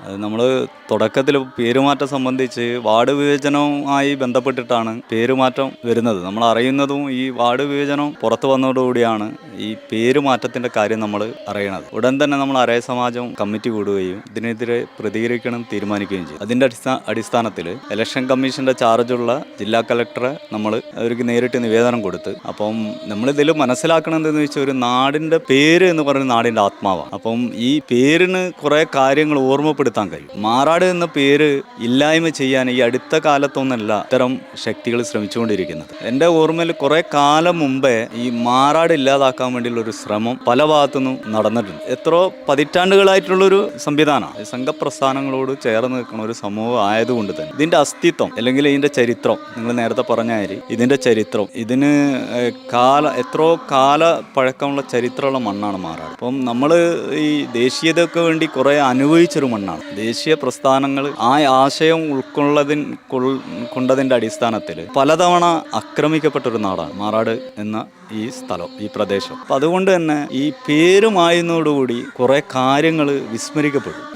അത് നമ്മൾ തുടക്കത്തിൽ പേരുമാറ്റം സംബന്ധിച്ച് വാർഡ് വിഭജനവുമായി ബന്ധപ്പെട്ടിട്ടാണ് പേരുമാറ്റം വരുന്നത്. നമ്മൾ അറിയുന്നതും ഈ വാർഡ് വിഭജനം പുറത്തു വന്നതോടുകൂടിയാണ് ഈ പേരുമാറ്റത്തിൻ്റെ കാര്യം നമ്മൾ അറിയണത്. ഉടൻ തന്നെ നമ്മൾ അരയ സമാജം കമ്മിറ്റി കൂടുകയും ഇതിനെതിരെ പ്രതികരിക്കണം തീരുമാനിക്കുകയും ചെയ്തു. അതിൻ്റെ അടിസ്ഥാനത്തിൽ ഇലക്ഷൻ കമ്മീഷൻ്റെ ചാർജുള്ള ജില്ലാ കളക്ടറെ നമ്മൾ അവർക്ക് നേരിട്ട് നിവേദനം കൊടുത്ത്, അപ്പം നമ്മളിതിൽ മനസ്സിലാക്കണമെന്ന് വെച്ചാൽ ഒരു നാടിൻ്റെ പേര് എന്ന് പറയുന്നത് നാടിൻ്റെ ആത്മാവാണ്. അപ്പം ഈ പേരിന് കുറേ കാര്യങ്ങൾ ഓർമ്മപ്പെടുത്താൻ കഴിയും. മാറാട് എന്ന പേര് ഇല്ലായ്മ ചെയ്യാൻ ഈ അടുത്ത കാലത്തൊന്നല്ല ഇത്തരം ശക്തികൾ ശ്രമിച്ചുകൊണ്ടിരിക്കുന്നത്. എൻ്റെ ഓർമ്മയിൽ കുറേ കാലം മുമ്പേ ഈ മാറാട് ഇല്ലാതാക്കാൻ വേണ്ടിയുള്ള ഒരു ശ്രമം പല ഭാഗത്തുനിന്നും നടന്നിട്ടുണ്ട്. എത്രയോ പതിറ്റാണ്ടുകളായിട്ടുള്ളൊരു സംവിധാനമാണ്. സംഘപ്രസ്ഥാനങ്ങളോട് ചേർന്ന് നിൽക്കുന്ന ഒരു സമൂഹം ആയതുകൊണ്ട് തന്നെ ഇതിൻ്റെ അസ്തിത്വം അല്ലെങ്കിൽ ഇതിൻ്റെ ചരിത്രം, നിങ്ങൾ നേരത്തെ പറഞ്ഞ കാര്യം, ഇതിൻ്റെ ചരിത്രം, ഇതിന് എത്രയോ കാല പഴക്കമുള്ള ചരിത്രമുള്ള മണ്ണാണ് മാറാട്. അപ്പം നമ്മൾ ഈ ദേശീയതയ്ക്ക് വേണ്ടി കുറേ അനുഭവിച്ചൊരു മണ്ണാണ്. ദേശീയ പ്രസ്ഥാനങ്ങൾ ആ ആശയം കൊണ്ടതിൻ്റെ അടിസ്ഥാനത്തിൽ പലതവണ ആക്രമിക്കപ്പെട്ടൊരു നാടാണ് മാറാട് എന്ന ഈ സ്ഥലം, ഈ പ്രദേശം. അപ്പം അതുകൊണ്ട് തന്നെ ഈ പേരുമായുന്നതോടുകൂടി കുറേ കാര്യങ്ങൾ വിസ്മരിക്കപ്പെടും.